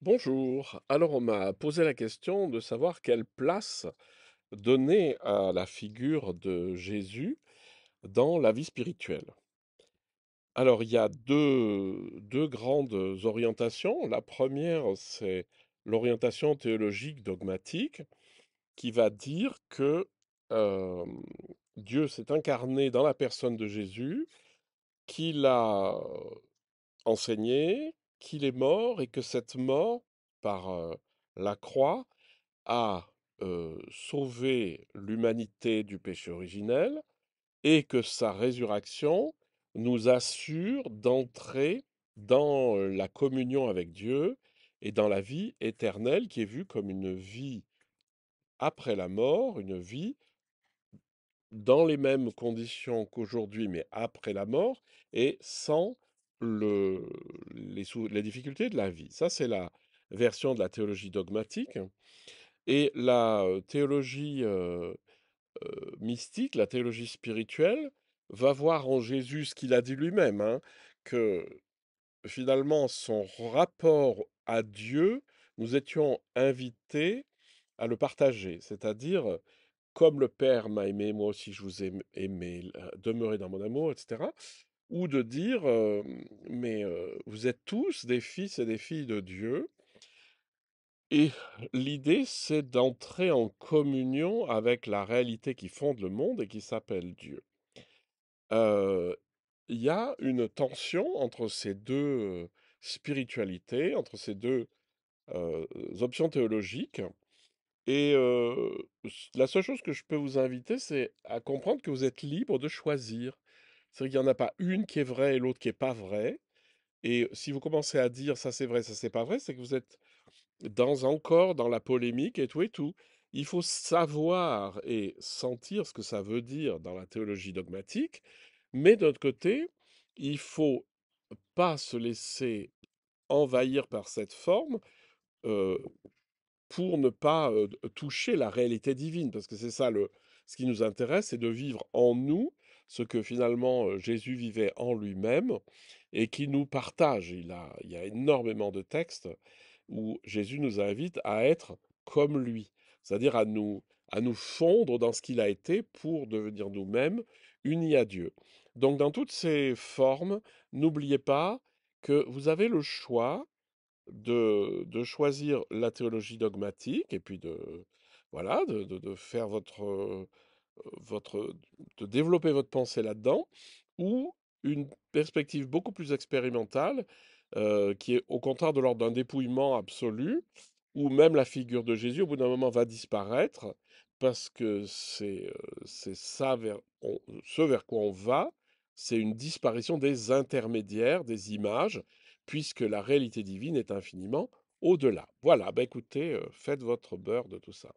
Bonjour. Alors, on m'a posé la question de savoir quelle place donner à la figure de Jésus dans la vie spirituelle. Alors, il y a deux grandes orientations. La première, c'est l'orientation théologique dogmatique qui va dire que euh, Dieu s'est incarné dans la personne de Jésus, qu'il a enseigné, qu'il est mort et que cette mort, par la croix, a sauvé l'humanité du péché originel et que sa résurrection nous assure d'entrer dans la communion avec Dieu et dans la vie éternelle qui est vue comme une vie après la mort, une vie dans les mêmes conditions qu'aujourd'hui, mais après la mort et sans les difficultés de la vie. Ça, c'est la version de la théologie dogmatique. Et la théologie mystique, la théologie spirituelle, va voir en Jésus ce qu'il a dit lui-même, hein, que finalement son rapport à Dieu, nous étions invités à le partager, c'est-à-dire comme le Père m'a aimé, moi aussi je vous ai aimé, demeurez dans mon amour, etc. Ou de dire, mais vous êtes tous des fils et des filles de Dieu, et l'idée, c'est d'entrer en communion avec la réalité qui fonde le monde et qui s'appelle Dieu. Heu, il y a une tension entre ces 2 spiritualités, entre ces 2 options théologiques et la seule chose que je peux vous inviter, c'est à comprendre que vous êtes libre de choisir. C'est-à-dire qu'il y en a pas une qui est vraie et l'autre qui est pas vraie, et si vous commencez à dire: «Ça c'est vrai, ça c'est pas vrai», c'est que vous êtes dans la polémique et tout et tout. Il faut savoir et sentir ce que ça veut dire dans la théologie dogmatique, mais d'un autre côté, il faut pas se laisser envahir par cette forme euh, pour ne pas toucher la réalité divine, parce que c'est ça ce qui nous intéresse, c'est de vivre en nous ce que finalement Jésus vivait en lui-même et qui nous partage. Il y a énormément de textes où Jésus nous invite à être comme lui, c'est-à-dire à nous fondre dans ce qu'il a été pour devenir nous-mêmes unis à Dieu. Donc dans toutes ces formes, n'oubliez pas que vous avez le choix de choisir la théologie dogmatique et puis voilà, de faire votre, de développer votre pensée là-dedans, ou une perspective beaucoup plus expérimentale, qui est au contraire de l'ordre d'un dépouillement absolu, où même la figure de Jésus, au bout d'un moment, va disparaître, parce que c'est ça ce vers quoi on va, c'est une disparition des intermédiaires, des images, puisque la réalité divine est infiniment au-delà. Voilà, bah écoutez, faites votre beurre de tout ça.